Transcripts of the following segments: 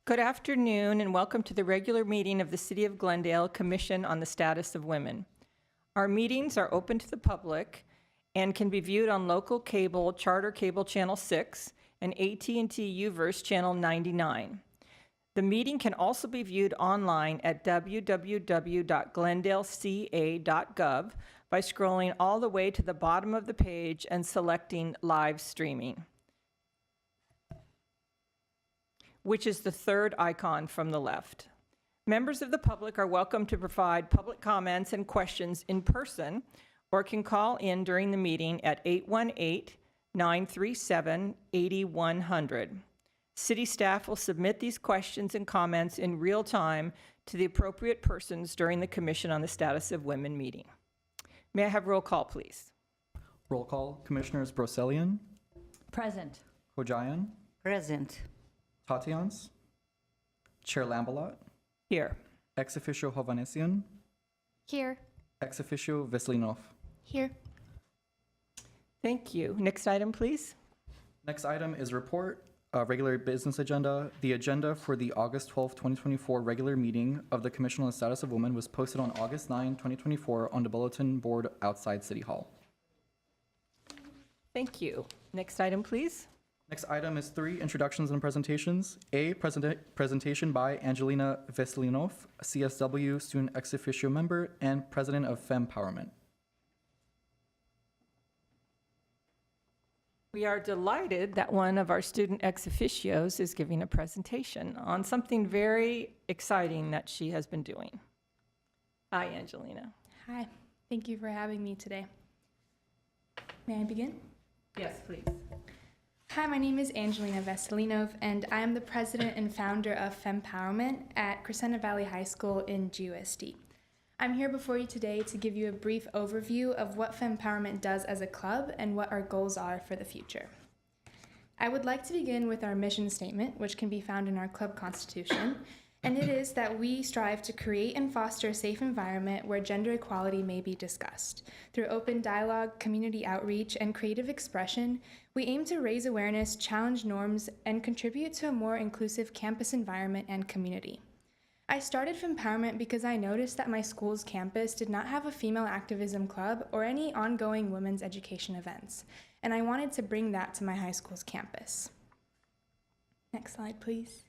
Good afternoon and welcome to the regular meeting of the City of Glendale Commission on the Status of Women. Our meetings are open to the public and can be viewed on local cable, Charter Cable Channel 6 and AT&T UVerse Channel 99. The meeting can also be viewed online at www.glendaleca.gov by scrolling all the way to the bottom of the page and selecting live streaming, which is the third icon from the left. Members of the public are welcome to provide public comments and questions in person or can call in during the meeting at 818-937-8100. City staff will submit these questions and comments in real time to the appropriate persons during the Commission on the Status of Women meeting. May I have roll call, please? Roll call. Commissioners Brocelian, Present. Hojayan, Present. Tatians, Chair Lambalot, Here. Ex officio Hovanesian, Here. Ex officio Veslinov. Here. Thank you. Next item, please. Next item is report, regular business agenda. The agenda for the August 12, 2024 regular meeting of the Commission on the Status of Women was posted on August 9, 2024 on the bulletin board outside City Hall. Thank you. Next item, please. Next item is 3 introductions and presentations. A presentation by Angelina Veslinov, CSW student ex officio member and president of Fempowerment. We are delighted that one of our student ex officios is giving a presentation on something very exciting that she has been doing. Hi, Angelina. Hi, thank you for having me today. May I begin? Yes, please. Hi, my name is Angelina Veselinov, and I am the president and founder of Fempowerment at Crescenta Valley High School in GUSD. I'm here before you today to give you a brief overview of what Fempowerment does as a club and what our goals are for the future. I would like to begin with our mission statement, which can be found in our club constitution, and it is that we strive to create and foster a safe environment where gender equality may be discussed. Through open dialogue, community outreach, and creative expression, we aim to raise awareness, challenge norms, and contribute to a more inclusive campus environment and community. I started Fempowerment because I noticed that my school's campus did not have a female activism club or any ongoing women's education events, and I wanted to bring that to my high school's campus. Next slide, please.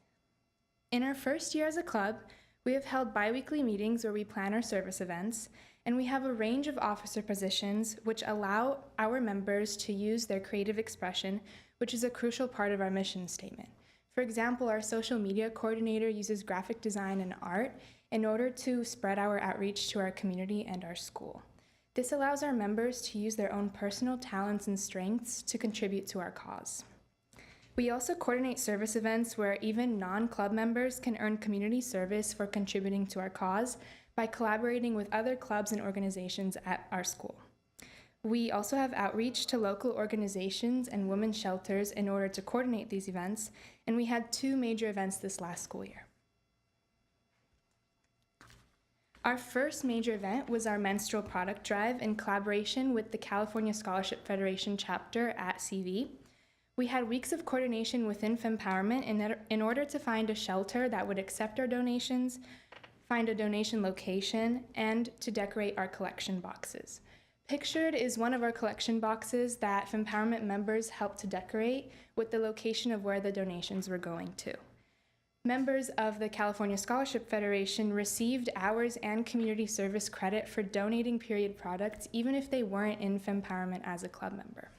In our first year as a club, we have held bi-weekly meetings where we plan our service events, and we have a range of officer positions which allow our members to use their creative expression, which is a crucial part of our mission statement. For example, our social media coordinator uses graphic design and art in order to spread our outreach to our community and our school. This allows our members to use their own personal talents and strengths to contribute to our cause. We also coordinate service events where even non-club members can earn community service for contributing to our cause by collaborating with other clubs and organizations at our school. We also have outreach to local organizations and women's shelters in order to coordinate these events, and we had 2 major events this last school year. Our first major event was our menstrual product drive in collaboration with the California Scholarship Federation chapter at CV. We had weeks of coordination within Fempowerment in order to find a shelter that would accept our donations, find a donation location, and to decorate our collection boxes. Pictured is one of our collection boxes that Fempowerment members helped to decorate with the location of where the donations were going to. Members of the California Scholarship Federation received hours and community service credit for donating period products even if they weren't in Fempowerment as a club member.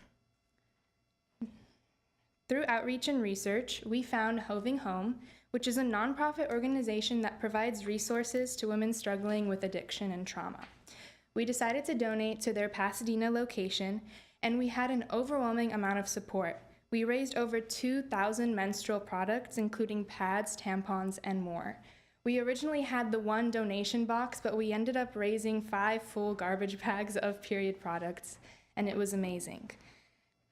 Through outreach and research, we found Hoving Home, which is a nonprofit organization that provides resources to women struggling with addiction and trauma. We decided to donate to their Pasadena location, and we had an overwhelming amount of support. We raised over 2,000 menstrual products, including pads, tampons, and more. We originally had the 1 donation box, but we ended up raising 5 full garbage bags of period products, and it was amazing.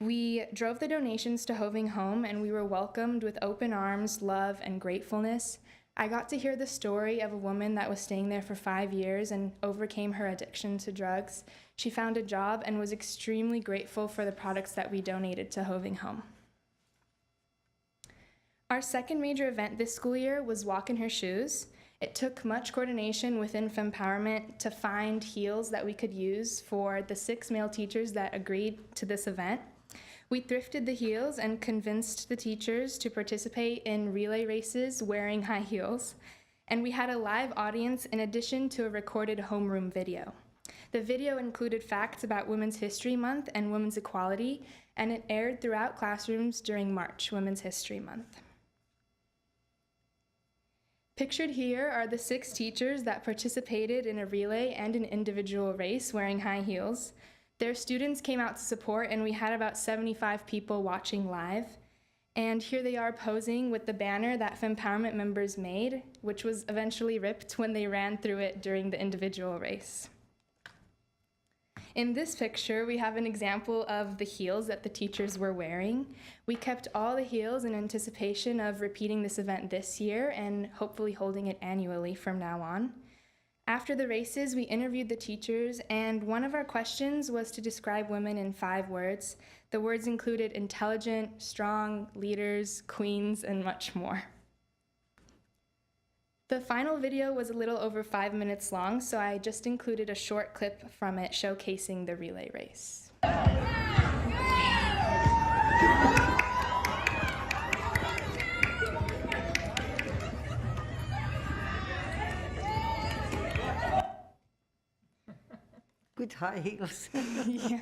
We drove the donations to Hoving Home, and we were welcomed with open arms, love, and gratefulness. I got to hear the story of a woman that was staying there for 5 years and overcame her addiction to drugs. She found a job and was extremely grateful for the products that we donated to Hoving Home. Our second major event this school year was Walk in Her Shoes. It took much coordination within Fempowerment to find heels that we could use for the 6 male teachers that agreed to this event. We thrifted the heels and convinced the teachers to participate in relay races wearing high heels. And we had a live audience in addition to a recorded homeroom video. The video included facts about Women's History Month and women's equality, and it aired throughout classrooms during March, Women's History Month. Pictured here are the 6 teachers that participated in a relay and an individual race wearing high heels. Their students came out to support, and we had about 75 people watching live. And here they are posing with the banner that Fempowerment members made, which was eventually ripped when they ran through it during the individual race. In this picture, we have an example of the heels that the teachers were wearing. We kept all the heels in anticipation of repeating this event this year and hopefully holding it annually from now on. After the races, we interviewed the teachers, and one of our questions was to describe women in 5 words. The words included intelligent, strong, leaders, queens, and much more. The final video was a little over 5 minutes long, so I just included a short clip from it showcasing the relay race. Good high heels. Yeah.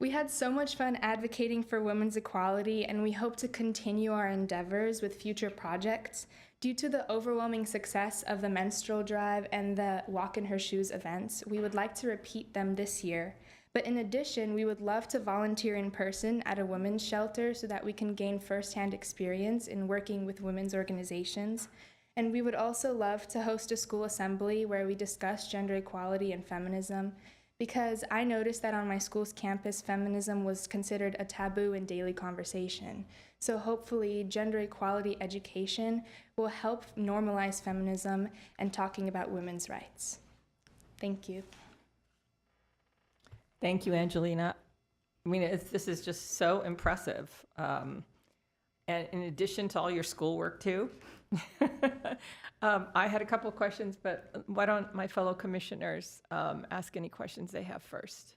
We had so much fun advocating for women's equality, and we hope to continue our endeavors with future projects. Due to the overwhelming success of the menstrual drive and the Walk in Her Shoes events, we would like to repeat them this year. But in addition, we would love to volunteer in person at a women's shelter so that we can gain firsthand experience in working with women's organizations. And we would also love to host a school assembly where we discuss gender equality and feminism, because I noticed that on my school's campus, feminism was considered a taboo in daily conversation. So hopefully, gender equality education will help normalize feminism and talking about women's rights. Thank you. Thank you, Angelina. I mean, this is just so impressive. And in addition to all your schoolwork too, I had a couple of questions, but why don't my fellow commissioners ask any questions they have first?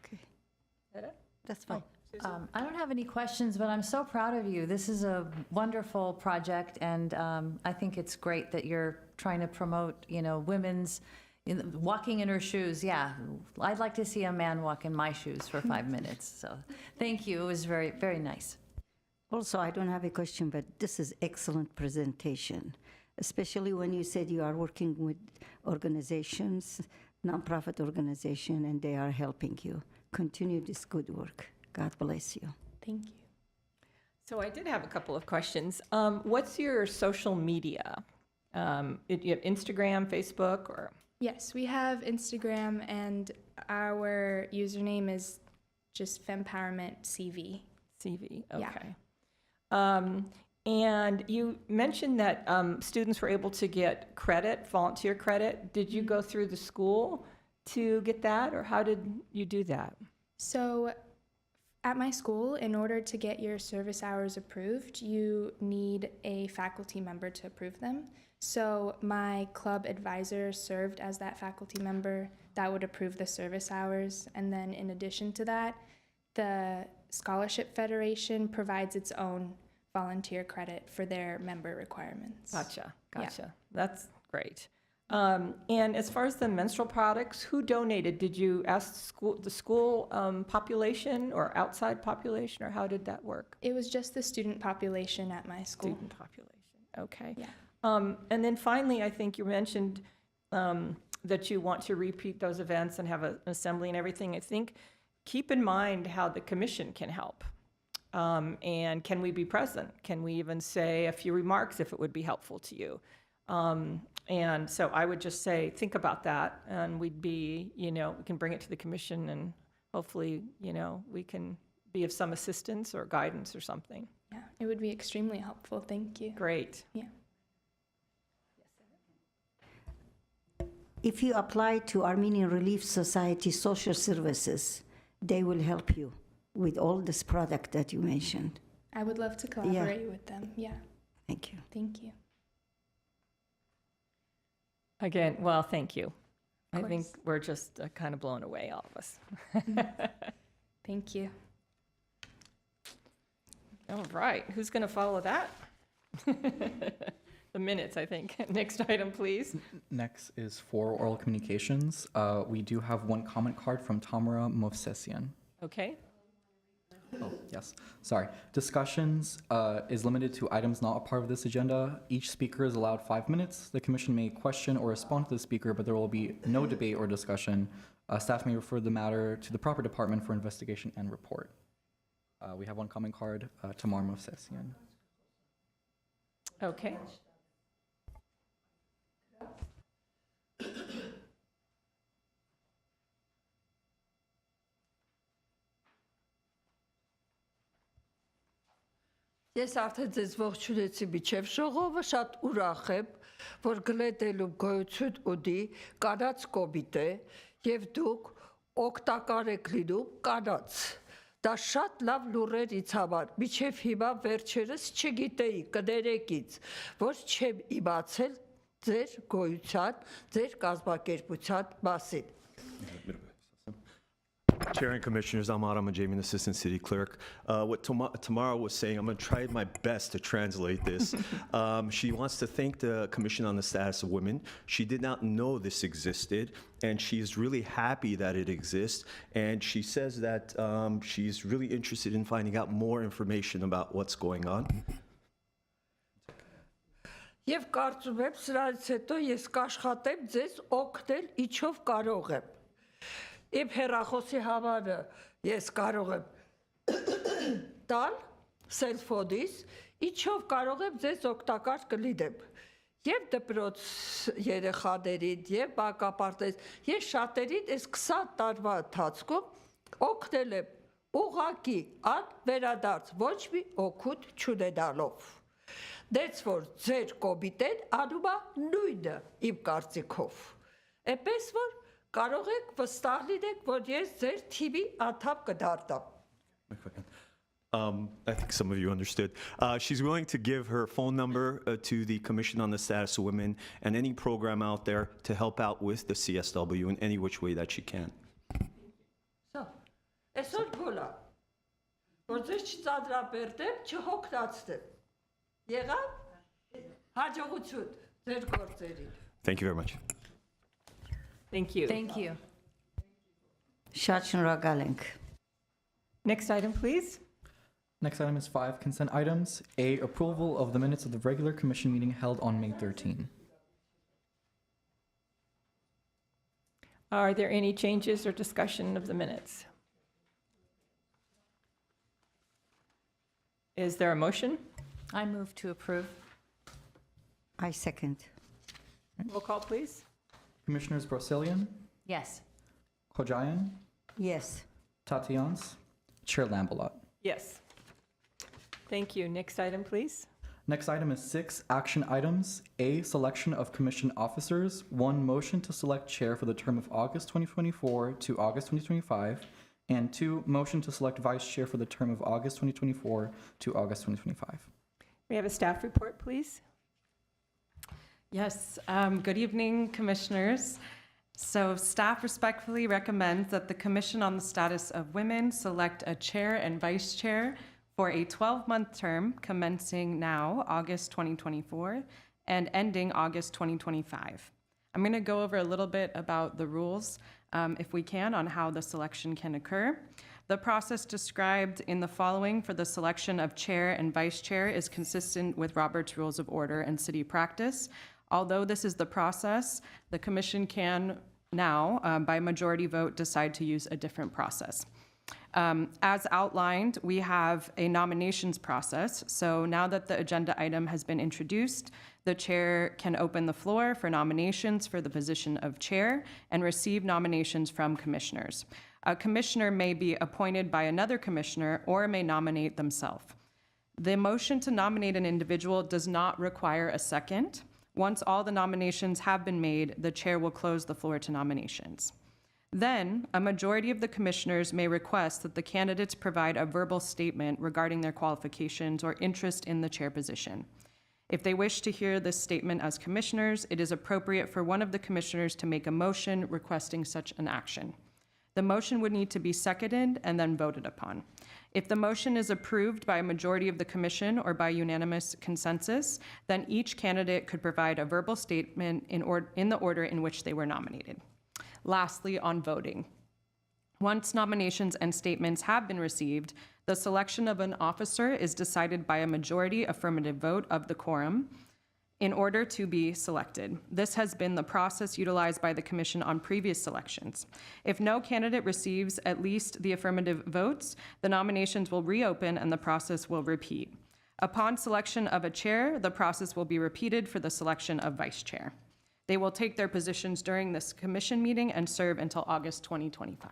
Okay, Is that it? that's fine. I don't have any questions, but I'm so proud of you. This is a wonderful project, and I think it's great that you're trying to promote, women's walking in her shoes. Yeah, I'd like to see a man walk in my shoes for 5 minutes. So thank you. It was very, very nice. Also, I don't have a question, but this is excellent presentation, especially when you said you are working with organizations, nonprofit organization, and they are helping you. Continue this good work. God bless you. Thank you. So I did have a couple of questions. What's your social media? You have Instagram, Facebook, or? Yes, we have Instagram, and our username is just Fempowerment CV. CV, Yeah. okay. And you mentioned that students were able to get credit, volunteer credit. Did you go through the school to get that, or how did you do that? So at my school, in order to get your service hours approved, you need a faculty member to approve them. So my club advisor served as that faculty member that would approve the service hours. And then in addition to that, the Scholarship Federation provides its own volunteer credit for their member requirements. Gotcha. Yeah. That's great. And as far as the menstrual products, who donated? Did you ask the school population or outside population, or how did that work? It was just the student population at my school. Student population, okay. Yeah. And then finally, I think you mentioned that you want to repeat those events and have an assembly and everything. I think keep in mind how the commission can help. And can we be present? Can we even say a few remarks if it would be helpful to you? And so I would just say, think about that, and we'd be, we can bring it to the commission, and hopefully, we can be of some assistance or guidance or something. Yeah, it would be extremely helpful. Thank you. Great. Yeah. If you apply to Armenian Relief Society Social Services, they will help you with all this product that you mentioned. I would love to collaborate with them. Yeah, Thank you. thank you. Again, well, thank you. I Of think course. we're just kind of blown away, all of us. Thank you. All right, who's going to follow that? The minutes, I think. Next item, please. Next is for oral communications. We do have one comment card from Tamara Movsesian. Okay, Oh, yes, sorry. Discussions is limited to items not a part of this agenda. Each speaker is allowed 5 minutes. The commission may question or respond to the speaker, but there will be no debate or discussion. Staff may refer the matter to the proper department for investigation and report. We have one comment card, Tamar Movsesian. okay. Ես արդեն ձեզ ողջունեցի միջև ժողովը, շատ ուրախ եմ, որ գլեդելու գոյություն ունի կանանց կոմիտե եւ դուք օգտակար եք լինում կանանց։ Դա շատ լավ լուրեր ինձ համար։ Միջև հիմա վերջերս չգիտեի կներեք ինձ, որ չեմ իմացել ձեր գոյության, ձեր կազմակերպության մասին։ Chair and Commissioners, I'm Adam Jamin, Assistant City Clerk. What Tamara was saying, I'm going to try my best to translate this. She wants to thank the Commission on the Status of Women. She did not know this existed, and she's really happy that it exists. And she says that she's really interested in finding out more information about what's going on. Եվ կարծում եմ, սրանից հետո ես կաշխատեմ ձեզ օգնել ինչով կարող եմ։ Իմ հեռախոսի համարը ես կարող եմ տալ սելֆոնից, ինչով կարող եմ ձեզ օգտակար կլինեմ։ Եվ դպրոց երեխաներին, եւ բակապարտեզ, ես շատերին այս 20 տարվա ընթացքում օգնել եմ ուղղակի անվերադարձ, ոչ մի օգուտ չունենալով։ Դες որ ձեր կոմիտեն անում է նույնը իմ կարծիքով։ Էպես որ կարող եք վստահ լինեք, որ ես ձեր թիմի անդամ կդառնամ։ I think some of you understood. She's willing to give her phone number to the Commission on the Status of Women and any program out there to help out with the CSW in any which way that she can. Սա, այսօր գոլա, որ ձեզ չծադրաբերդեմ, չհոգնացնեմ։ Եղավ, հաջողություն ձեր գործերին։ Thank you very much. Thank you. Thank you. Շատ շնորհակալ ենք։ Next item, please. Next item is 5 consent items. A, approval of the minutes of the regular commission meeting held on May 13. Are there any changes or discussion of the minutes? Is there a motion? I move to approve. I second. Roll call, please. Commissioners Brosilian, Yes. Khojayan, Yes. Tatians, Chair Lambalot. Yes. Thank you. Next item, please. Next item is 6 action items. A, selection of commission officers. 1, motion to select chair for the term of August 2024 to August 2025. And 2, motion to select vice chair for the term of August 2024 to August 2025. We have a staff report, please. Yes, good evening, Commissioners. So staff respectfully recommends that the Commission on the Status of Women select a chair and vice chair for a 12-month term commencing now, August 2024, and ending August 2025. I'm going to go over a little bit about the rules, if we can, on how the selection can occur. The process described in the following for the selection of chair and vice chair is consistent with Robert's Rules of Order and City Practice. Although this is the process, the Commission can now, by majority vote, decide to use a different process. As outlined, we have a nominations process. So now that the agenda item has been introduced, the chair can open the floor for nominations for the position of chair and receive nominations from commissioners. A commissioner may be appointed by another commissioner or may nominate themselves. The motion to nominate an individual does not require a second. Once all the nominations have been made, the chair will close the floor to nominations. Then, a majority of the commissioners may request that the candidates provide a verbal statement regarding their qualifications or interest in the chair position. If they wish to hear this statement as commissioners, it is appropriate for one of the commissioners to make a motion requesting such an action. The motion would need to be seconded and then voted upon. If the motion is approved by a majority of the commission or by unanimous consensus, then each candidate could provide a verbal statement in the order in which they were nominated. Lastly, on voting. Once nominations and statements have been received, the selection of an officer is decided by a majority affirmative vote of the quorum in order to be selected. This has been the process utilized by the commission on previous selections. If no candidate receives at least the affirmative votes, the nominations will reopen and the process will repeat. Upon selection of a chair, the process will be repeated for the selection of vice chair. They will take their positions during this commission meeting and serve until August 2025.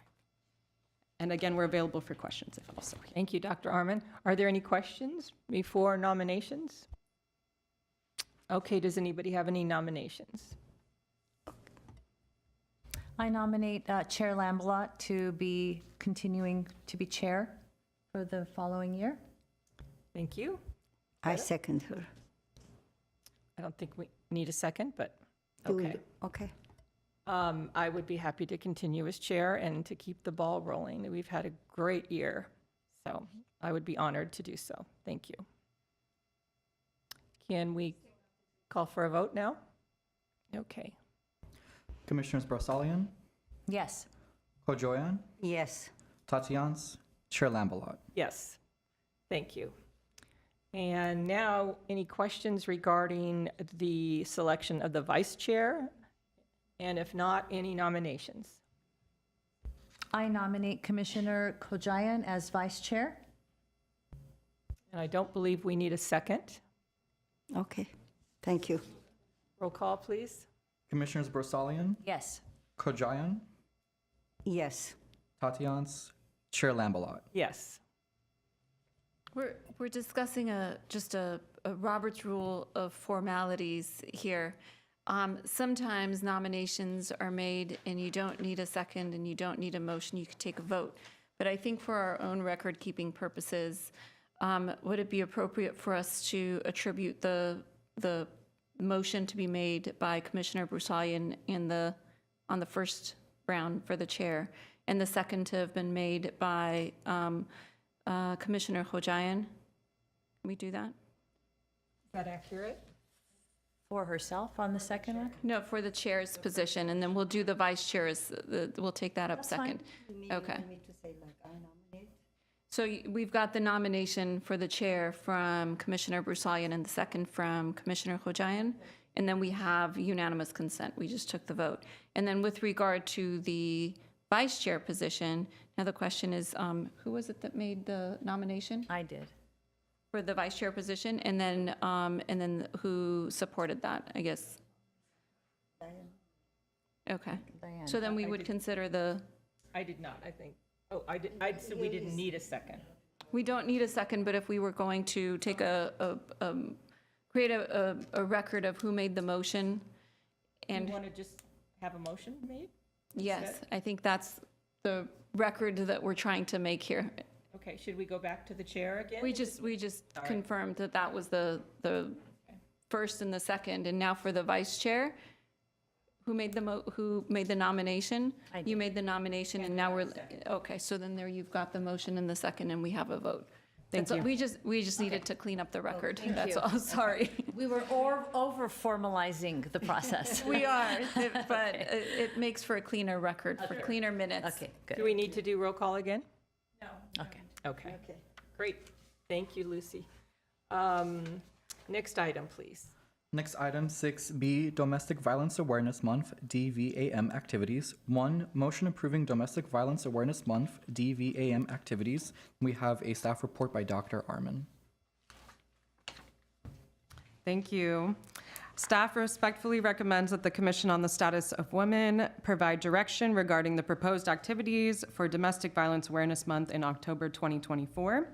And again, we're available for questions if also. Thank you, Dr. Arman. Are there any questions before nominations? Okay, does anybody have any nominations? I nominate Chair Lambalot to be continuing to be chair for the following year. Thank you. I second her. I don't think we need a second, but Do we okay. do- Okay. I would be happy to continue as chair and to keep the ball rolling. We've had a great year, so I would be honored to do so. Thank you. Can we call for a vote now? Okay. Commissioners Broussalian, Yes. Kojoyan, Yes. Tatians, Chair Lambalot. Yes. Thank you. And now, any questions regarding the selection of the vice chair? And if not, any nominations? I nominate Commissioner Kojayan as vice chair. And I don't believe we need a second. Okay. Thank you. Roll call, please. Commissioners Broussalian, Yes. Kojoyan, Yes. Tatians, Chair Lambalot. Yes. We're discussing just a Robert's Rule of formalities here. Sometimes nominations are made and you don't need a second and you don't need a motion, you could take a vote. But I think for our own record-keeping purposes, would it be appropriate for us to attribute the motion to be made by Commissioner Broussalian on the first round for the chair, and the second to have been made by Commissioner Hojayan? Can we do that? Is that accurate? For herself on the second one? No, for the chair's position, and then we'll do the vice chair's, we'll take that up second. Okay. So we've got the nomination for the chair from Commissioner Broussalian and the second from Commissioner Hojayan, and then we have unanimous consent. We just took the vote. And then with regard to the vice chair position, now the question is, who was it that made the nomination I did. for the vice chair position? And then who supported that, I guess? Okay. Diane. So then we would consider the, I did not, I think. Oh, I said we didn't need a second. we don't need a second, but if we were going to take create a record of who made the motion, Do you and want to just have a motion made? yes, I think that's the record that we're trying to make here. Okay, should we go back to the chair again? We just confirmed that that was the first and the second, and now for the vice chair, who made the nomination? I You made the nomination, and now we're, okay, so then there you've got the motion and the second, and we have a vote. Thank That's all. you. We just needed to clean up the record, that's you. all, sorry. We were over formalizing the process. We are, but it makes for a cleaner record, for cleaner minutes. Okay, Do good. we need to do roll call again? Okay. Okay. Great. Thank you, Lucy. Next item, please. Next item, 6B, Domestic Violence Awareness Month, DVAM activities. 1, motion approving Domestic Violence Awareness Month, DVAM activities. We have a staff report by Dr. Arman. Thank you. Staff respectfully recommends that the Commission on the Status of Women provide direction regarding the proposed activities for Domestic Violence Awareness Month in October 2024.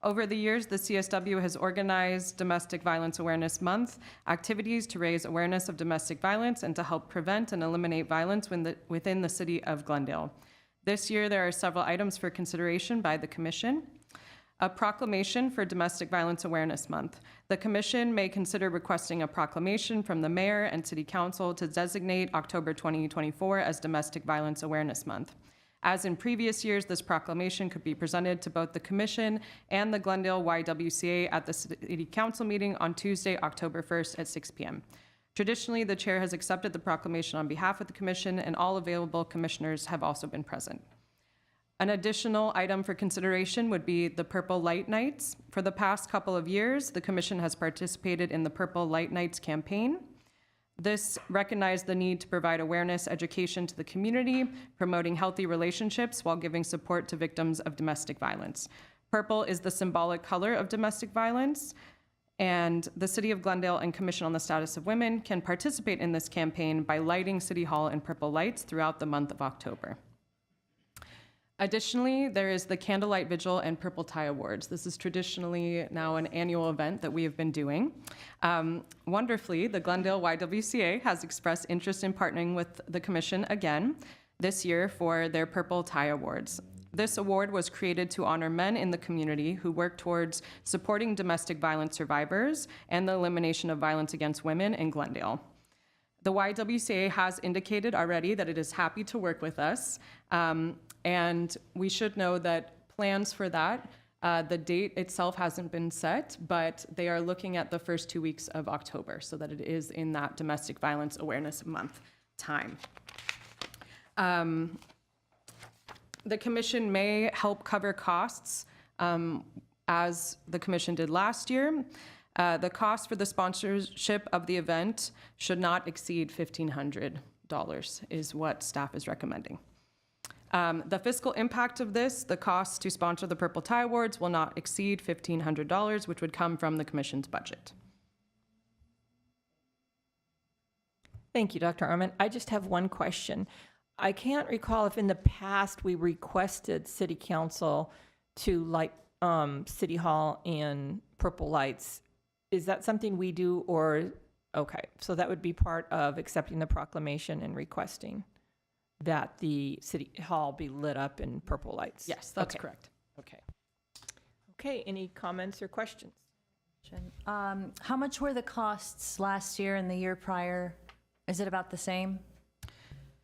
Over the years, the CSW has organized Domestic Violence Awareness Month activities to raise awareness of domestic violence and to help prevent and eliminate violence within the city of Glendale. This year, there are several items for consideration by the Commission. A proclamation for Domestic Violence Awareness Month. The Commission may consider requesting a proclamation from the Mayor and City Council to designate October 2024 as Domestic Violence Awareness Month. As in previous years, this proclamation could be presented to both the Commission and the Glendale YWCA at the City Council meeting on Tuesday, October 1st at 6 p.m. Traditionally, the Chair has accepted the proclamation on behalf of the Commission, and all available commissioners have also been present. An additional item for consideration would be the Purple Light Nights. For the past couple of years, the Commission has participated in the Purple Light Nights campaign. This recognized the need to provide awareness education to the community, promoting healthy relationships while giving support to victims of domestic violence. Purple is the symbolic color of domestic violence, and the City of Glendale and Commission on the Status of Women can participate in this campaign by lighting City Hall in purple lights throughout the month of October. Additionally, there is the Candlelight Vigil and Purple Tie Awards. This is traditionally now an annual event that we have been doing. Wonderfully, the Glendale YWCA has expressed interest in partnering with the Commission again this year for their Purple Tie Awards. This award was created to honor men in the community who work towards supporting domestic violence survivors and the elimination of violence against women in Glendale. The YWCA has indicated already that it is happy to work with us, and we should know that plans for that, the date itself hasn't been set, but they are looking at the first 2 weeks of October so that it is in that Domestic Violence Awareness Month time. The Commission may help cover costs as the Commission did last year. The cost for the sponsorship of the event should not exceed $1,500 is what staff is recommending. The fiscal impact of this, the cost to sponsor the Purple Tie Awards will not exceed $1,500, which would come from the Commission's budget. Thank you, Dr. Arment. I just have one question. I can't recall if in the past we requested City Council to light City Hall in purple lights. Is that something we do, or, okay, so that would be part of accepting the proclamation and requesting that the City Hall be lit up in purple lights? Yes, that's Okay. correct. Okay. Okay, any comments or questions? How much were the costs last year and the year prior? Is it about the same?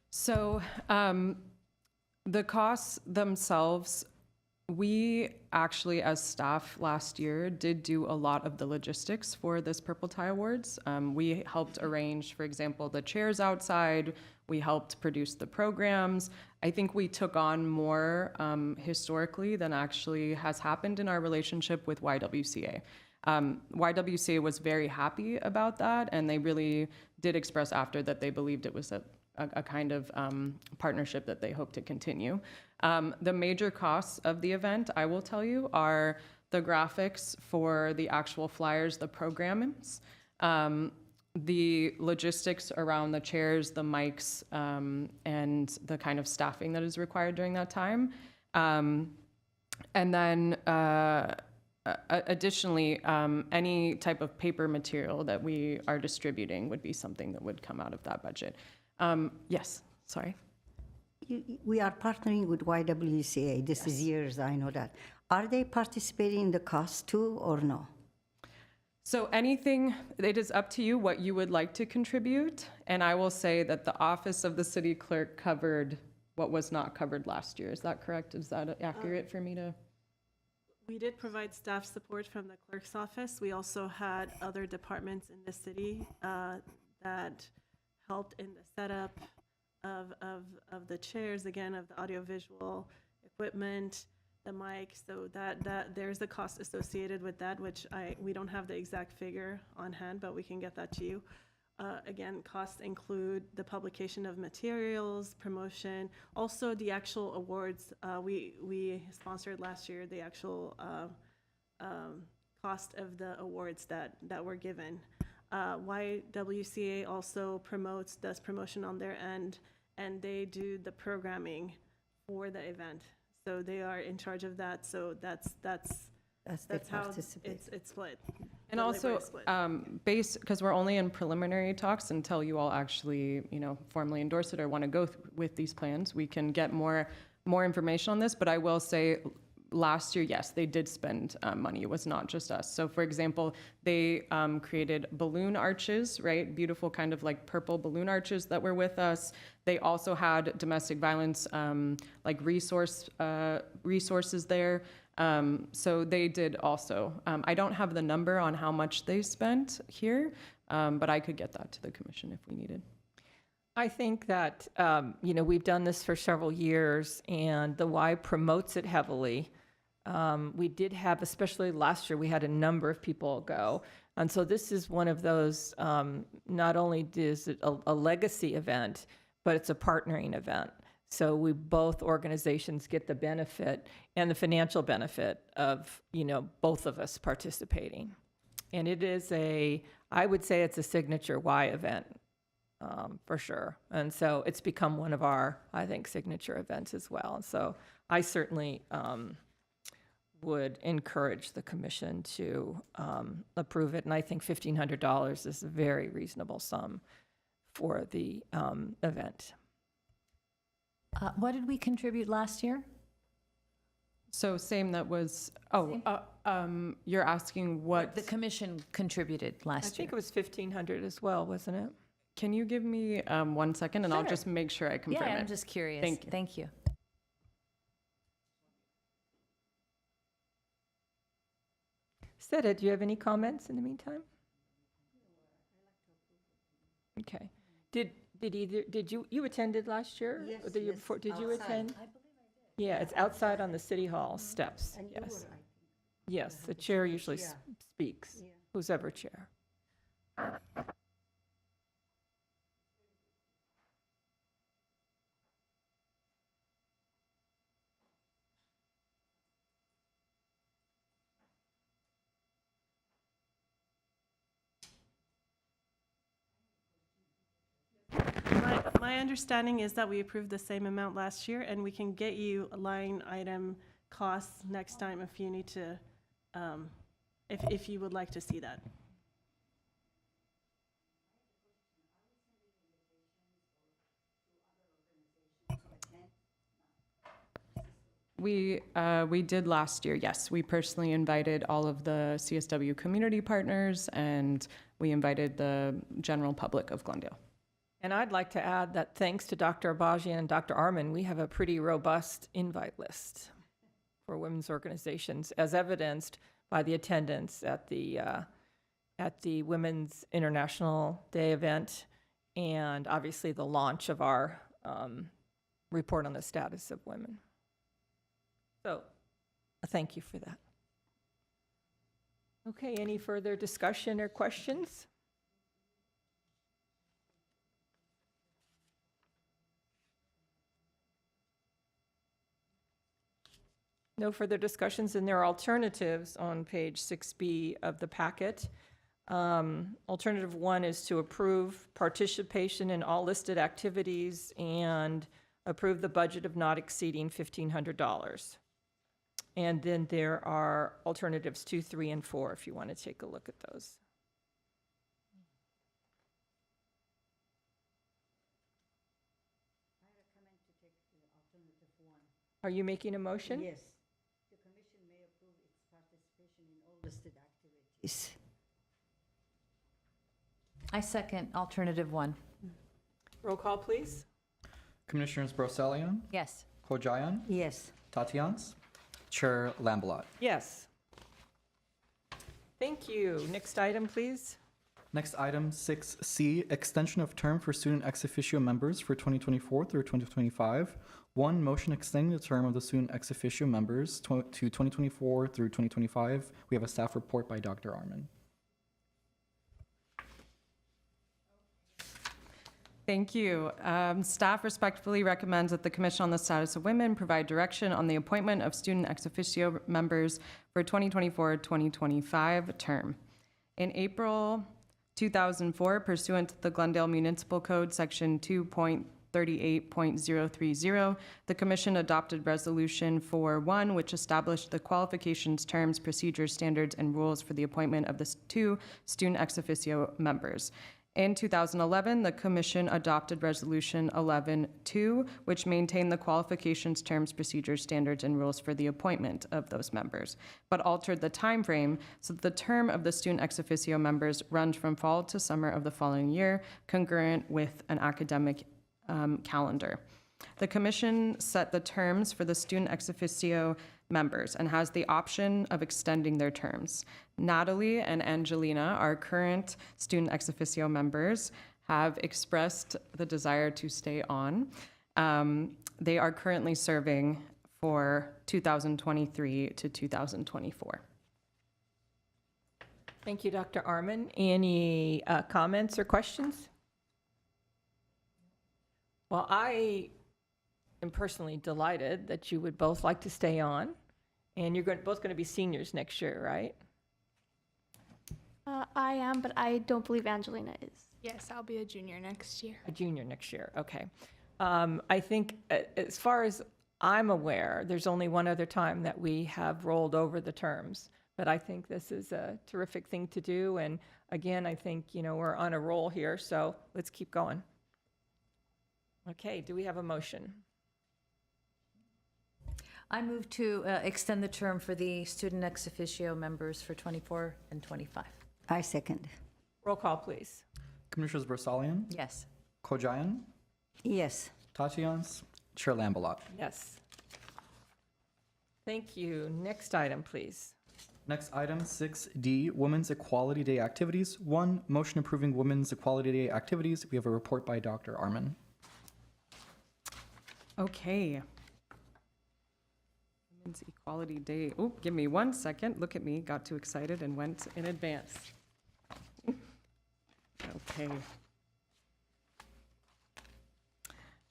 So the costs themselves, we actually, as staff last year, did do a lot of the logistics for this Purple Tie Awards. We helped arrange, for example, the chairs outside. We helped produce the programs. I think we took on more historically than actually has happened in our relationship with YWCA. YWCA was very happy about that, and they really did express after that they believed it was a kind of partnership that they hope to continue. The major costs of the event, I will tell you, are the graphics for the actual flyers, the programs, the logistics around the chairs, the mics, and the kind of staffing that is required during that time. And then additionally, any type of paper material that we are distributing would be something that would come out of that budget. Yes, sorry. We are partnering with YWCA. This is years, I know that. Are they participating in the cost too, or no? So anything, it is up to you what you would like to contribute. And I will say that the Office of the City Clerk covered what was not covered last year. Is that correct? Is that accurate for me to? We did provide staff support from the clerk's office. We also had other departments in the city that helped in the setup of the chairs, again, of the audiovisual equipment, the mic. So that there's a cost associated with that, which we don't have the exact figure on hand, but we can get that to you. Again, costs include the publication of materials, promotion, also the actual awards. We sponsored last year the actual cost of the awards that were given. YWCA also does promotion on their end, and they do the programming for the event. So they are in charge of that. So that's As they That's how participate. it's split. And The labor also, is split. because we're only in preliminary talks until you all actually, formally endorse it or want to go with these plans, we can get more information on this. But I will say, last year, yes, they did spend money. It was not just us. So, for example, they created balloon arches, right? Beautiful kind of like purple balloon arches that were with us. They also had domestic violence resources there. So they did also. I don't have the number on how much they spent here, but I could get that to the commission if we needed. I think that, we've done this for several years, and the Y promotes it heavily. We did have, especially last year, we had a number of people go. And so this is one of those, not only is it a legacy event, but it's a partnering event. So both organizations get the benefit and the financial benefit of, both of us participating. And it is I would say it's a signature Y event, for sure. And so it's become one of our, I think, signature events as well. And so I certainly would encourage the commission to approve it. And I think $1,500 is a very reasonable sum for the event. What did we contribute last year? So same that was, you're asking what? The commission contributed I last year. think it was $1,500 as well, wasn't it? Can you give me 1 second and I'll Sure. just make sure I confirm Yeah, it? I'm just curious. Thank you. Thank you. Seta, do you have any comments in the meantime? Okay. Did you attended last year? Yes, Or the year yes, before? Did you outside. attend? Yeah, it's outside on the city hall steps, And you yes. were, I think. Yes, the chair usually Yeah. speaks, Yeah. who's ever chair. My understanding is that we approved the same amount last year, and we can get you a line item costs next time if you need to, if you would like to see that. We did last year, yes. We personally invited all of the CSW community partners, and we invited the general public of Glendale. And I'd like to add that thanks to Dr. Abajian and Dr. Arman, we have a pretty robust invite list for women's organizations, as evidenced by the attendance at the Women's International Day event, and obviously the launch of our report on the status of women. So, thank you for that. Okay, any further discussion or questions? No further discussions, and there are alternatives on page 6B of the packet. Alternative 1 is to approve participation in all listed activities and approve the budget of not exceeding $1,500. And then there are alternatives 2, 3, and 4, if you want to take a look at those. Are you making a motion? Yes. The commission may approve its participation in all listed activities. I second alternative 1. Roll call, please. Commissioners Broselian, Yes. Hojayan, Yes. Tatians, Chair Lambalot. Yes. Thank you. Next item, please. Next item, 6C, extension of term for student ex officio members for 2024 through 2025. 1, motion extending the term of the student ex officio members to 2024 through 2025. We have a staff report by Dr. Arman. Thank you. Staff respectfully recommends that the Commission on the Status of Women provide direction on the appointment of student ex officio members for 2024-2025 term. In April 2004, pursuant to the Glendale Municipal Code, Section 2.3 38.030, the Commission adopted Resolution 4-1, which established the qualifications, terms, procedures, standards, and rules for the appointment of the two student ex officio members. In 2011, the Commission adopted Resolution 11-2, which maintained the qualifications, terms, procedures, standards, and rules for the appointment of those members, but altered the time frame so that the term of the student ex officio members runs from fall to summer of the following year, congruent with an academic calendar. The Commission set the terms for the student ex officio members and has the option of extending their terms. Natalie and Angelina, our current student ex officio members, have expressed the desire to stay on. They are currently serving for 2023 to 2024. Thank you, Dr. Arman. Any comments or questions? Well, I am personally delighted that you would both like to stay on, and you're both going to be seniors next year, right? I am, but I don't believe Angelina is. Yes, I'll be a junior next year. A junior next year, okay. I think, as far as I'm aware, there's only one other time that we have rolled over the terms, but I think this is a terrific thing to do, and again, I think, we're on a roll here, so let's keep going. Okay, do we have a motion? I move to extend the term for the student ex officio members for 24 and 25. I second. Roll call, please. Commissioners Versalian, Yes. Kojayan, Yes. Tatians, Chair Lambalot. Yes. Thank you. Next item, please. Next item, 6D, Women's Equality Day activities. 1, motion approving Women's Equality Day activities. We have a report by Dr. Arman. Okay. Women's Equality Day. Oh, give me 1 second. Look at me. Got too excited and went in advance. Okay.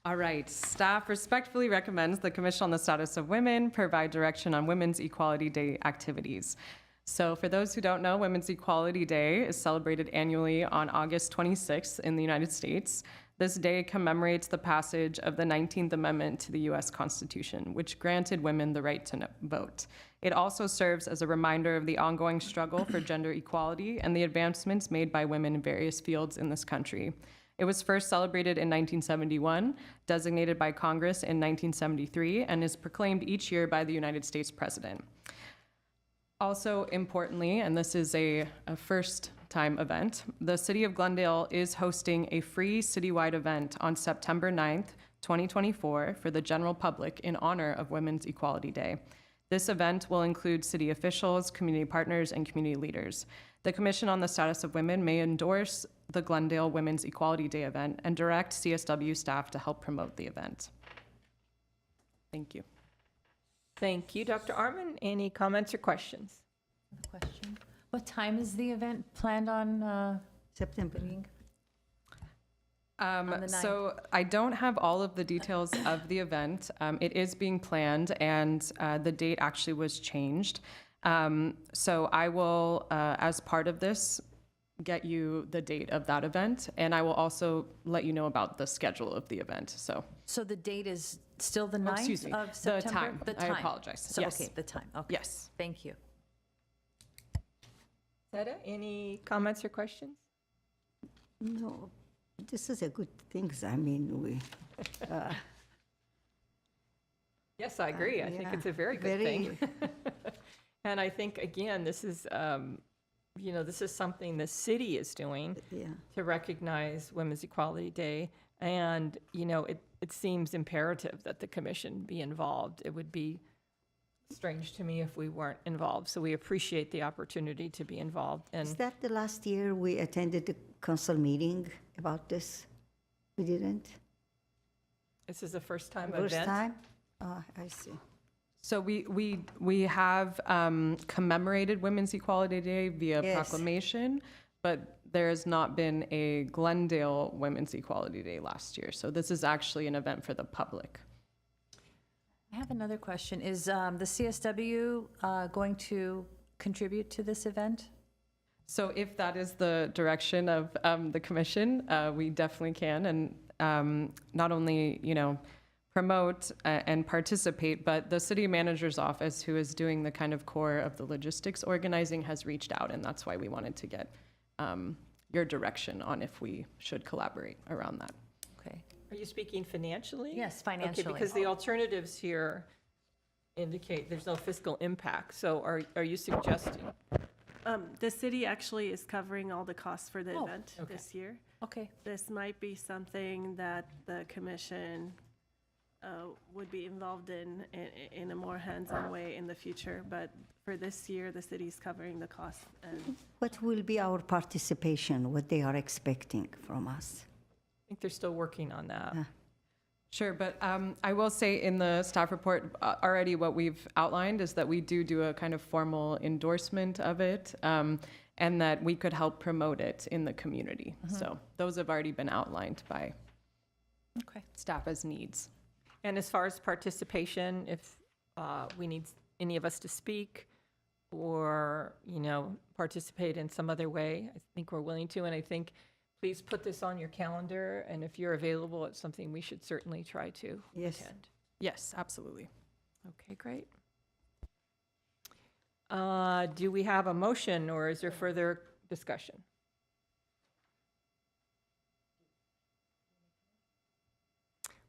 All right. Staff respectfully recommends the Commission on the Status of Women provide direction on Women's Equality Day activities. So for those who don't know, Women's Equality Day is celebrated annually on August 26th in the United States. This day commemorates the passage of the 19th Amendment to the U.S. Constitution, which granted women the right to vote. It also serves as a reminder of the ongoing struggle for gender equality and the advancements made by women in various fields in this country. It was first celebrated in 1971, designated by Congress in 1973, and is proclaimed each year by the United States President. Also importantly, and this is a first-time event, the City of Glendale is hosting a free citywide event on September 9th, 2024 for the general public in honor of Women's Equality Day. This event will include city officials, community partners, and community leaders. The Commission on the Status of Women may endorse the Glendale Women's Equality Day event and direct CSW staff to help promote the event. Thank you. Thank you, Dr. Arman. Any comments or questions? Question. What time is the event planned on? September. the 9th? So I don't have all of the details of the event. It is being planned, and the date actually was changed. So I will, as part of this, get you the date of that event, and I will also let you know about the schedule of the event. So the date is still the Oh, 9th excuse me. of September? The time. The I time. apologize. So, Yes. okay, the time, okay. Yes. Thank you. Zeta, any comments or questions? No, this is a good thing. I mean, we. Yes, I agree. I think yeah, it's a very good thing. And I think, again, this is, this is something the city is doing Yeah. to recognize Women's Equality Day. And, it seems imperative that the commission be involved. It would be strange to me if we weren't involved. So we appreciate the opportunity to be involved. Is And that the last year we attended the council meeting about this? We didn't? this is a first-time First event. time? I see. So we have commemorated Women's Equality Day via Yes. proclamation, but there has not been a Glendale Women's Equality Day last year. So this is actually an event for the public. I have another question. Is the CSW going to contribute to this event? So if that is the direction of the commission, we definitely can. And not only, promote and participate, but the city manager's office, who is doing the kind of core of the logistics organizing, has reached out, and that's why we wanted to get your direction on if we should collaborate around that. Okay. Are you speaking financially? Yes, Okay, financially. because the alternatives here indicate there's no fiscal impact. So are you suggesting? The city actually is covering all the costs for the Oh, event okay. this year. Okay. This might be something that the commission would be involved in a more hands-on way in the future, but for this year, the city's covering the cost. And What will be our participation, what they are expecting from us? I think they're still working on that. Sure, but I will say in the staff report, already what we've outlined is that we do a kind of formal endorsement of it, and that we could help promote it in the community. So those have already been outlined by staff as needs. And as far as participation, if we need any of us to speak or, participate in some other way, I think we're willing to. And I think, please put this on your calendar. And if you're available, it's something we should certainly try to Yes. attend. Yes, absolutely. Okay, great. Do we have a motion or is there further discussion?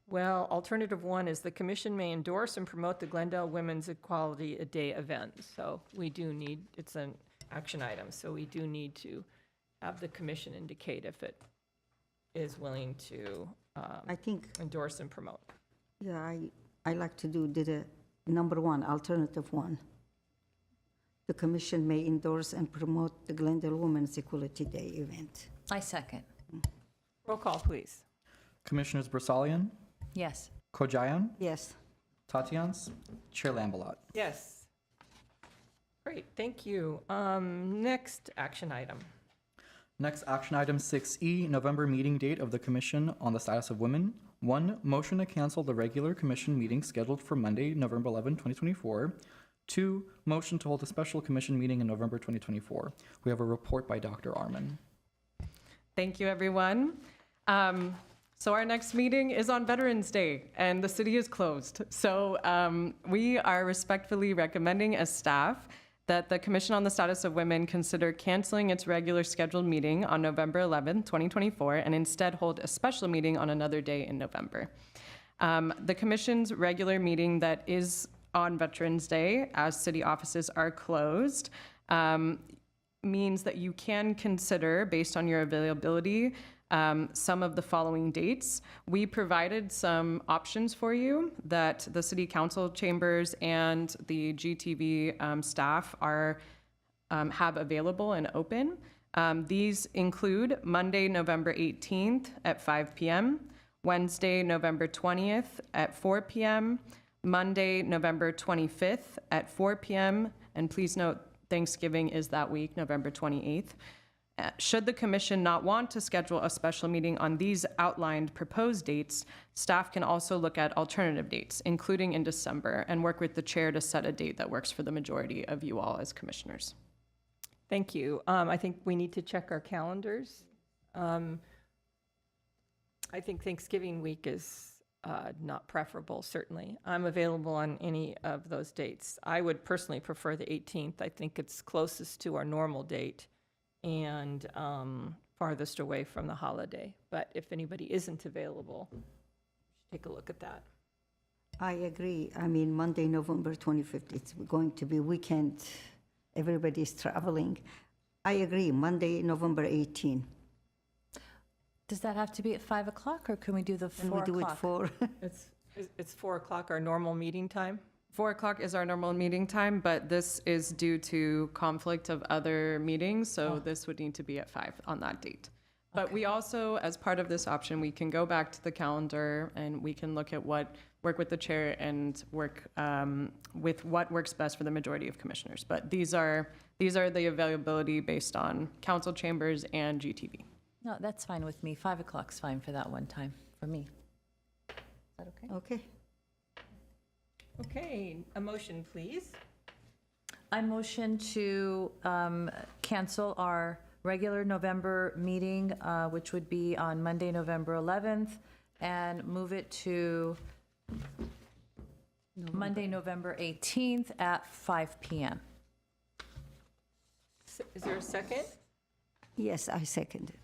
Well, alternative one is the commission may endorse and promote the Glendale Women's Equality Day event. So we do need, it's an action item, so we do need to have the commission indicate if it is willing to I think, endorse and promote. yeah, I like to do the number one, alternative one. The commission may endorse and promote the Glendale Women's Equality Day event. I second. Roll call, please. Commissioners Brasalian, Yes. Kojayan, Yes. Tatians, Chair Lambalot. Yes. Great, thank you. Next action item. Next action item 6E, November meeting date of the Commission on the Status of Women. 1, motion to cancel the regular commission meeting scheduled for Monday, November 11, 2024. 2, motion to hold a special commission meeting in November 2024. We have a report by Dr. Arman. Thank you, everyone. So our next meeting is on Veterans Day, and the city is closed. So we are respectfully recommending as staff that the Commission on the Status of Women consider canceling its regular scheduled meeting on November 11, 2024, and instead hold a special meeting on another day in November. The Commission's regular meeting that is on Veterans Day, as city offices are closed, means that you can consider, based on your availability, some of the following dates. We provided some options for you that the city council chambers and the GTV staff have available and open. These include Monday, November 18th at 5 p.m., Wednesday, November 20th at 4 p.m., Monday, November 25th at 4 p.m., and please note Thanksgiving is that week, November 28th. Should the commission not want to schedule a special meeting on these outlined proposed dates, staff can also look at alternative dates, including in December, and work with the chair to set a date that works for the majority of you all as commissioners. Thank you. I think we need to check our calendars. I think Thanksgiving week is not preferable, certainly. I'm available on any of those dates. I would personally prefer the 18th. I think it's closest to our normal date and farthest away from the holiday. But if anybody isn't available, take a look at that. I agree. I mean, Monday, November 25th, it's going to be weekend. Everybody's traveling. I agree, Monday, November 18. Does that have to be at 5 o'clock, or can we do the 4 And we do it o'clock? for, It's 4 o'clock, our normal meeting time? 4 o'clock is our normal meeting time, but this is due to conflict of other meetings, so this would need to be at 5 on that date. But we also, as part of this option, we can go back to the calendar and we can look at work with the chair and work with what works best for the majority of commissioners. But these are the availability based on council chambers and GTV. No, that's fine with me. 5 o'clock's fine for that one time, for me. Is that okay? okay. Okay, a motion, please. I motion to cancel our regular November meeting, which would be on Monday, November 11th and move it to Monday, November 18th at 5 p.m. Is there a second? Yes, I second it.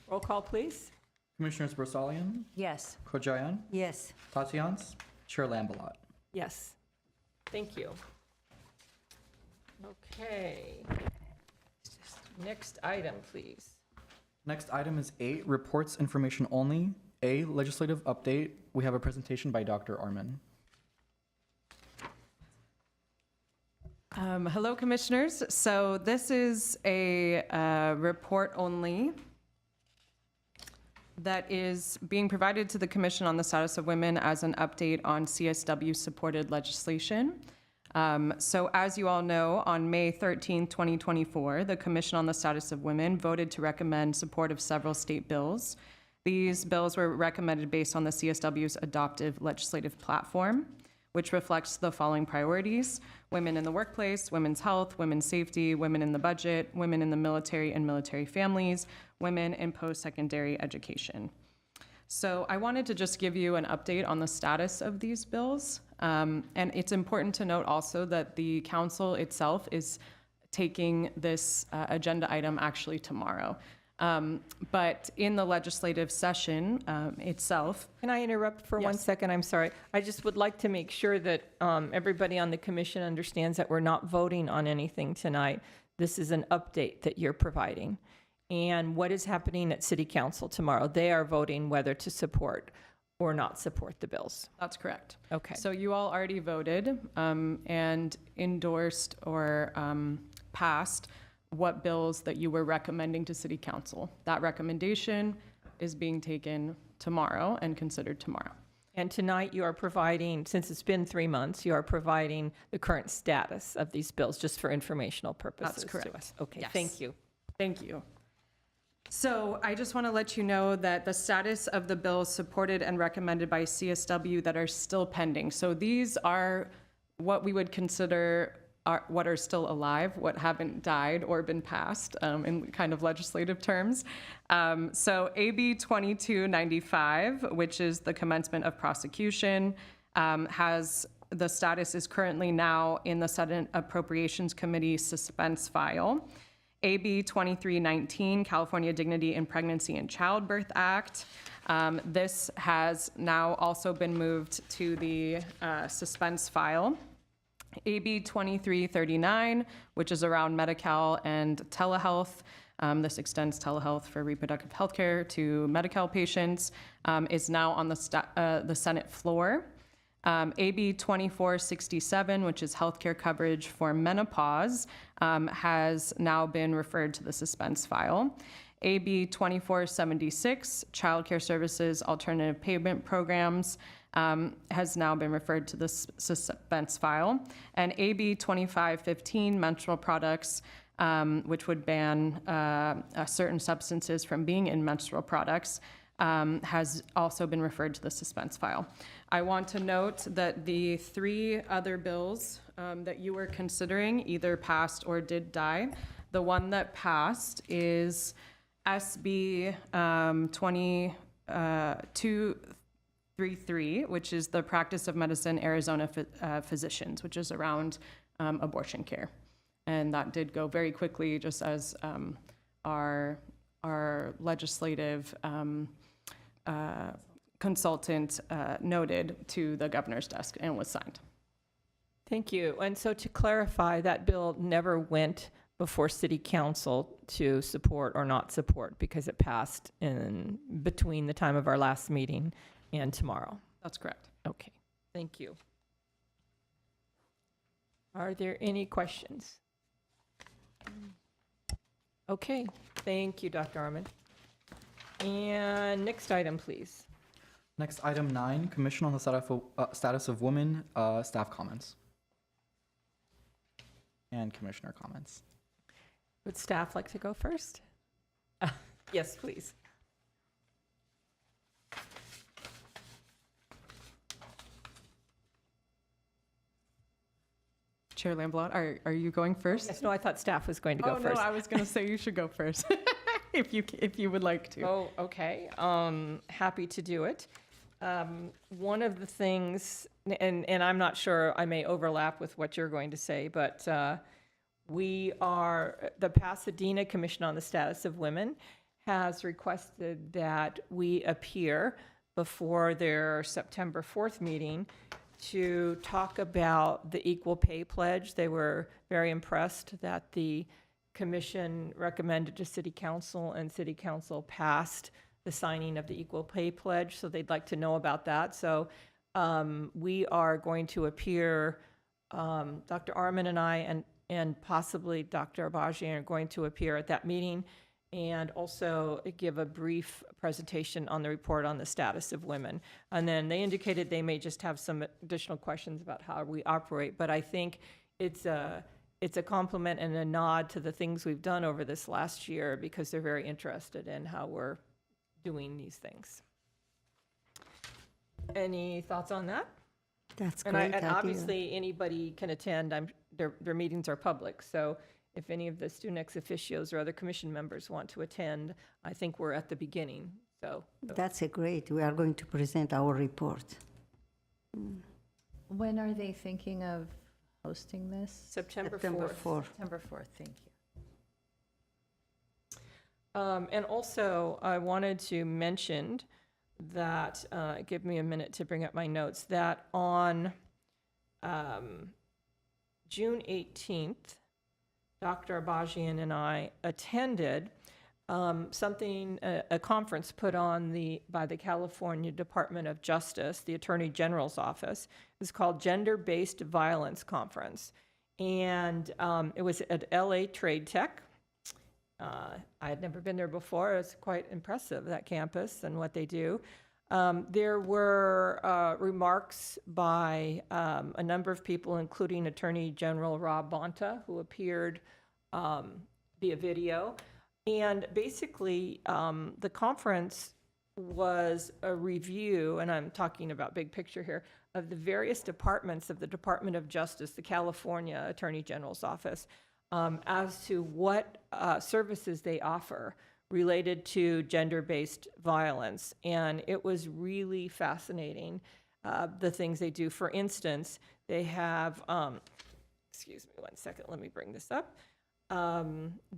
Roll call, please. Commissioners Brosalian, Yes. Kojayan, Yes. Tatians, Chair Lambalot. Yes. Thank you. Okay. Next item, please. Next item is 8, reports information only. A, legislative update. We have a presentation by Dr. Arman. Hello, Commissioners. So this is a report only that is being provided to the Commission on the Status of Women as an update on CSW-supported legislation. So as you all know, on May 13, 2024, the Commission on the Status of Women voted to recommend support of several state bills. These bills were recommended based on the CSW's adoptive legislative platform, which reflects the following priorities: women in the workplace, women's health, women's safety, women in the budget, women in the military and military families, women in post-secondary education. So I wanted to just give you an update on the status of these bills. And it's important to note also that the council itself is taking this agenda item actually tomorrow. But in the legislative session itself. Can I interrupt for 1 second? I'm sorry. I just would like to make sure that everybody on the commission understands that we're not voting on anything tonight. This is an update that you're providing. And what is happening at City Council tomorrow? They are voting whether to support or not support the bills. That's correct. Okay. So you all already voted and endorsed or passed what bills that you were recommending to City Council. That recommendation is being taken tomorrow and considered tomorrow. And tonight you are providing, since it's been 3 months, you are providing the current status of these bills just for informational purposes. That's correct. To us. Okay, Yes. thank you. Thank you. So I just want to let you know that the status of the bills supported and recommended by CSW that are still pending. So these are what we would consider what are still alive, what haven't died or been passed in kind of legislative terms. So AB 2295, which is the commencement of prosecution, the status is currently now in the Senate Appropriations Committee suspense file. AB 2319, California Dignity in Pregnancy and Childbirth Act. This has now also been moved to the suspense file. AB 2339, which is around Medi-Cal and telehealth. This extends telehealth for reproductive health care to Medi-Cal patients, is now on the Senate floor. AB 2467, which is healthcare coverage for menopause, has now been referred to the suspense file. AB 2476, childcare services alternative payment programs, has now been referred to the suspense file. And AB 2515, menstrual products, which would ban certain substances from being in menstrual products, has also been referred to the suspense file. I want to note that the 3 other bills that you were considering either passed or did die. The one that passed is SB 2233, which is the Practice of Medicine Arizona Physicians, which is around abortion care. And that did go very quickly, just as our legislative consultant noted to the governor's desk and was signed. Thank you. And so to clarify, that bill never went before City Council to support or not support because it passed in between the time of our last meeting and tomorrow. That's correct. Okay, thank you. Are there any questions? Okay, thank you, Dr. Arman. And next item, please. Next, item 9, Commission on the Status of Women, staff comments. And commissioner comments. Would staff like to go first? Yes, please. Chair Lamblot, are you going first? Yes, no, I thought staff was going to go Oh, first. no, I was going to say you should go first, if you would like to. Oh, okay. Happy to do it. One of the things, and I'm not sure, I may overlap with what you're going to say, but the Pasadena Commission on the Status of Women has requested that we appear before their September 4th meeting to talk about the Equal Pay Pledge. They were very impressed that the commission recommended to City Council, and City Council passed the signing of the Equal Pay Pledge, so they'd like to know about that. So we are going to appear, Dr. Arman and I, and possibly Dr. Abajian are going to appear at that meeting and also give a brief presentation on the report on the status of women. And then they indicated they may just have some additional questions about how we operate, but I think it's a compliment and a nod to the things we've done over this last year because they're very interested in how we're doing these things. Any thoughts on that? That's And, great and idea. obviously, anybody can attend. Their meetings are public, so if any of the student ex officios or other commission members want to attend, I think we're at the beginning, so. That's a great. We are going to present our report. When are they thinking of hosting this? September September 4th. 4th. September 4th, thank you. And also, I wanted to mention that, give me a minute to bring up my notes, that on June 18th, Dr. Abajian and I attended a conference put on by the California Department of Justice, the Attorney General's office. It was called Gender-Based Violence Conference. And it was at LA Trade Tech. I had never been there before. It's quite impressive, that campus and what they do. There were remarks by a number of people, including Attorney General Rob Bonta, who appeared via video. And basically, the conference was a review, and I'm talking about big picture here, of the various departments of the Department of Justice, the California Attorney General's office, as to what services they offer related to gender-based violence. And it was really fascinating, the things they do. For instance, they have, excuse me one second, let me bring this up.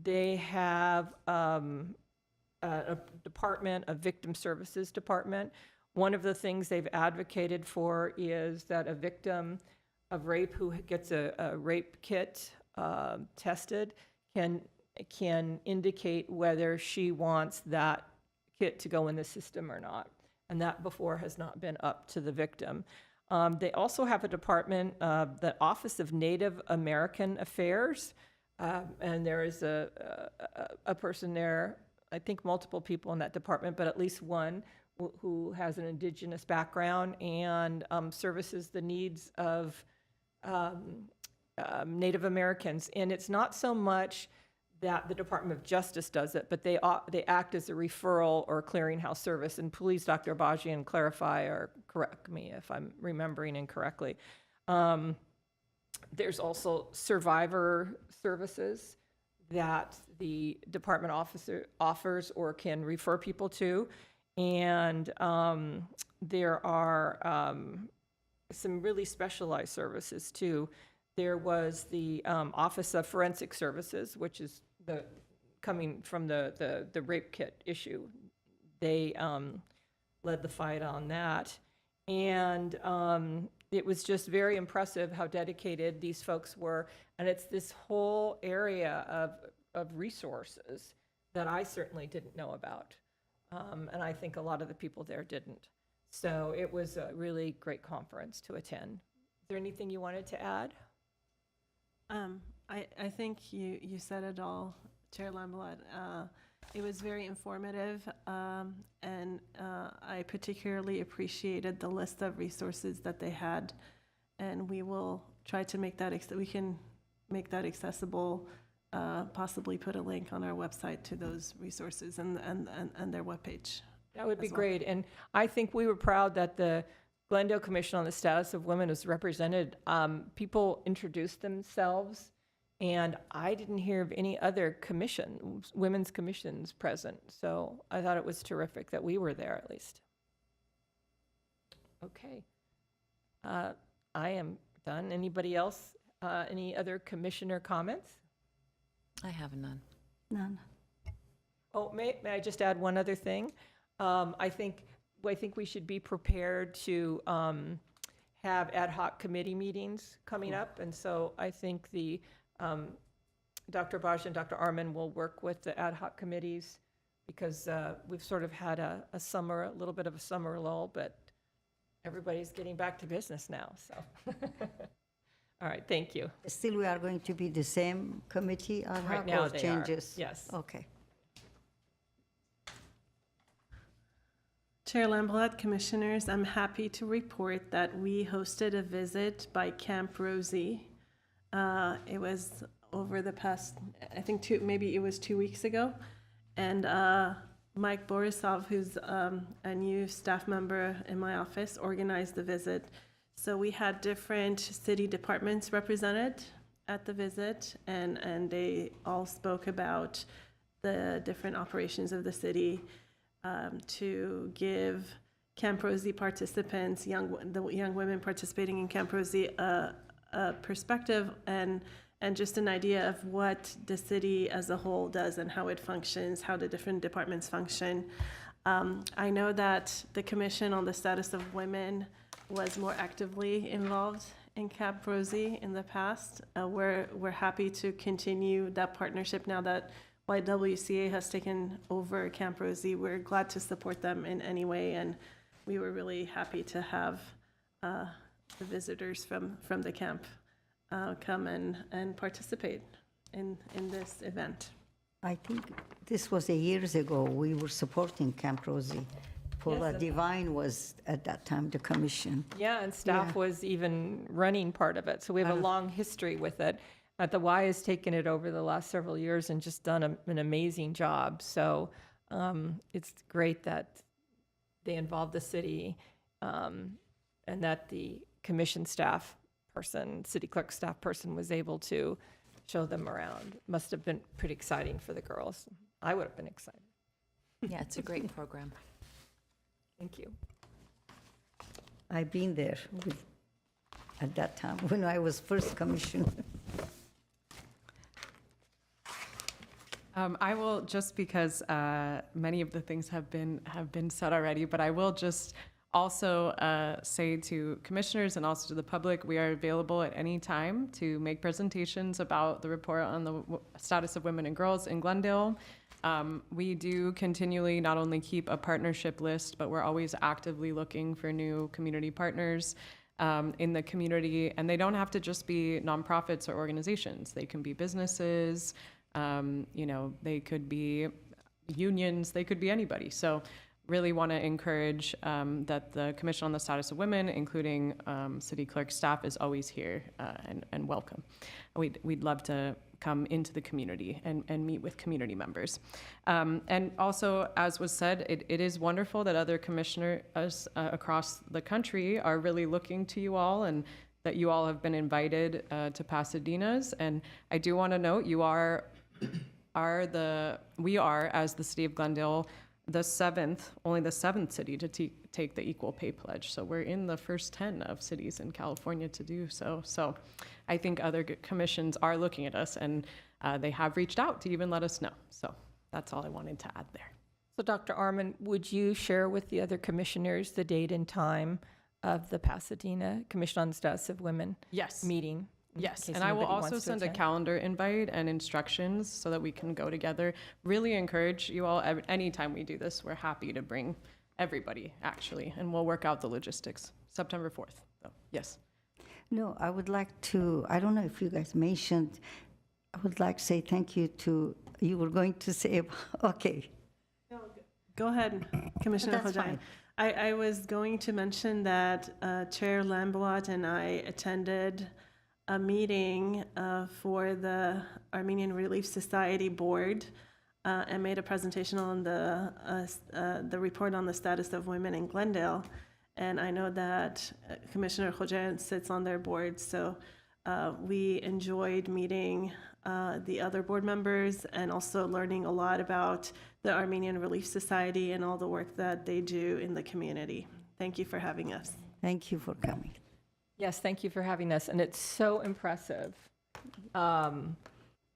They have a department, a victim services department. One of the things they've advocated for is that a victim of rape who gets a rape kit tested can indicate whether she wants that kit to go in the system or not. And that before has not been up to the victim. They also have a department, the Office of Native American Affairs, and there is a person there, I think multiple people in that department, but at least one who has an indigenous background and services the needs of Native Americans. And it's not so much that the Department of Justice does it, but they act as a referral or clearinghouse service. And please, Dr. Abajian, clarify or correct me if I'm remembering incorrectly. There's also survivor services that the department offers or can refer people to. And there are some really specialized services too. There was the Office of Forensic Services, which is coming from the rape kit issue. They led the fight on that. And it was just very impressive how dedicated these folks were. And it's this whole area of resources that I certainly didn't know about. And I think a lot of the people there didn't. So it was a really great conference to attend. Is there anything you wanted to add? I think you said it all, Chair Lamblad. It was very informative, and I particularly appreciated the list of resources that they had, and we will try to make that we can make that accessible. Possibly put a link on our website to those resources and their webpage. That would be as well. great. And I think we were proud that the Glendale Commission on the Status of Women was represented. People introduced themselves, and I didn't hear of any other women's commissions present. So I thought it was terrific that we were there at least. Okay. I am done. Anybody else? Any other commissioner comments? I have none. None. Oh, may I just add one other thing? I think we should be prepared to have ad hoc committee meetings coming up. And so I think Dr. Baj and Dr. Arman will work with the ad hoc committees because we've sort of had a little bit of a summer lull, but everybody's getting back to business now, so. All right, thank you. Still, we are going to be the same committee ad Right hoc now or they are, changes? yes. Okay. Chair Lamblad, Commissioners, I'm happy to report that we hosted a visit by Camp Rosie. It was over the past, I think maybe it was 2 weeks ago. And Mike Borisov, who's a new staff member in my office, organized the visit. So we had different city departments represented at the visit, and they all spoke about the different operations of the city to give Camp Rosie participants, the young women participating in Camp Rosie, a perspective and just an idea of what the city as a whole does and how it functions, how the different departments function. I know that the Commission on the Status of Women was more actively involved in Camp Rosie in the past. We're happy to continue that partnership now that YWCA has taken over Camp Rosie. We're glad to support them in any way, and we were really happy to have the visitors from the camp come and participate in this event. I think this was years ago. We were supporting Camp Rosie. Paula Devine was at that time the commission. Yeah, and staff was even running part of it, so we have a long history with it. The Y has taken it over the last several years and just done an amazing job. So it's great that they involved the city and that the commission staff person, city clerk staff person was able to show them around. Must have been pretty exciting for the girls. I would have been excited. Yeah, it's a great program. Thank you. I've been there at that time when I was first commissioner. I will, just because many of the things have been said already, but I will just also say to commissioners and also to the public, we are available at any time to make presentations about the report on the status of women and girls in Glendale. We do continually not only keep a partnership list, but we're always actively looking for new community partners in the community. And they don't have to just be nonprofits or organizations. They can be businesses, they could be unions, they could be anybody. So really want to encourage that the Commission on the Status of Women, including city clerk staff, is always here and welcome. We'd love to come into the community and meet with community members. And also, as was said, it is wonderful that other commissioners across the country are really looking to you all, and that you all have been invited to Pasadena's. And I do want to note, we are, as the City of Glendale, only the seventh city to take the Equal Pay Pledge. So we're in the first 10 of cities in California to do so. So I think other commissions are looking at us, and they have reached out to even let us know. So that's all I wanted to add there. So Dr. Arman, would you share with the other commissioners the date and time of the Pasadena Commission on the Status of Women meeting? Yes, in case and I will anybody also wants to send a attend? calendar invite and instructions so that we can go together. Really encourage you all, anytime we do this, we're happy to bring everybody, actually, and we'll work out the logistics. September 4th, though. Yes. No, I would like to, I don't know if you guys mentioned, I would like to say thank you to, you were going to say, okay. Go ahead, Commissioner That's Hojayan. fine. I was going to mention that Chair Lamboat and I attended a meeting for the Armenian Relief Society Board and made a presentation on the report on the status of women in Glendale. And I know that Commissioner Hojayan sits on their board, so we enjoyed meeting the other board members and also learning a lot about the Armenian Relief Society and all the work that they do in the community. Thank you for having us. Thank you for coming. Yes, thank you for having us, and it's so impressive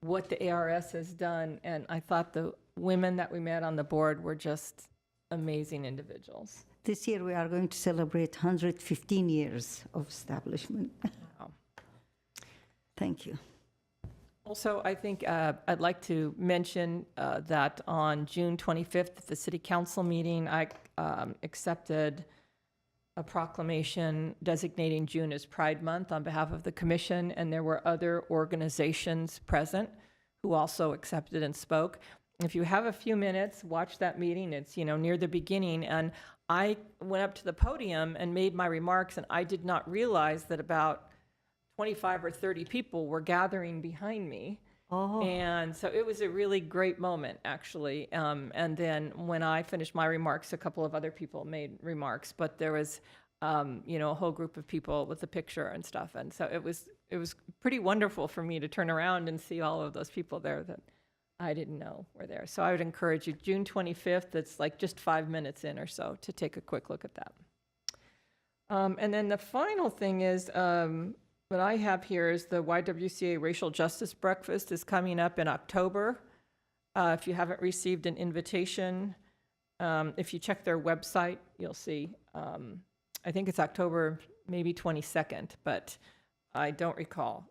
what the ARS has done, and I thought the women that we met on the board were just amazing individuals. This year, we are going to celebrate 115 years of establishment. Wow. Thank you. Also, I think I'd like to mention that on June 25th, at the city council meeting, I accepted a proclamation designating June as Pride Month on behalf of the commission, and there were other organizations present who also accepted and spoke. If you have a few minutes, watch that meeting. It's, near the beginning, and I went up to the podium and made my remarks, and I did not realize that about 25 or 30 people were gathering behind me. Oh. And so it was a really great moment, actually. And then when I finished my remarks, a couple of other people made remarks, but there was, a whole group of people with a picture and stuff. And so it was pretty wonderful for me to turn around and see all of those people there that I didn't know were there. So I would encourage you, June 25th, it's like just 5 minutes in or so, to take a quick look at that. And then the final thing is, what I have here is the YWCA Racial Justice Breakfast is coming up in October. If you haven't received an invitation, if you check their website, you'll see. I think it's October maybe 22nd, but I don't recall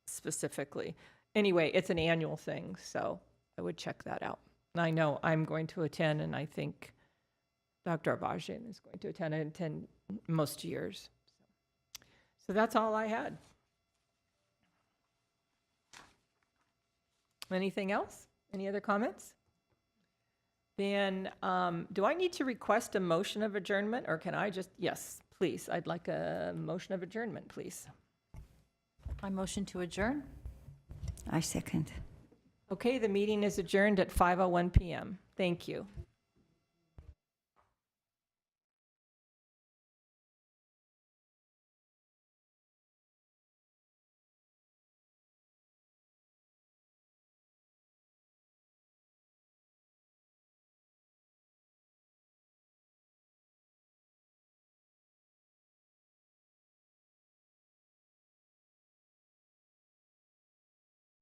specifically. Anyway, it's an annual thing, so I would check that out. And I know I'm going to attend, and I think Dr. Abajian is going to attend. I attend most years. So that's all I had. Anything else? Any other comments? Then, do I need to request a motion of adjournment, or can I just, yes, please. I'd like a motion of adjournment, please. I motion to adjourn. I second. Okay, the meeting is adjourned at 5:01 PM. Thank you.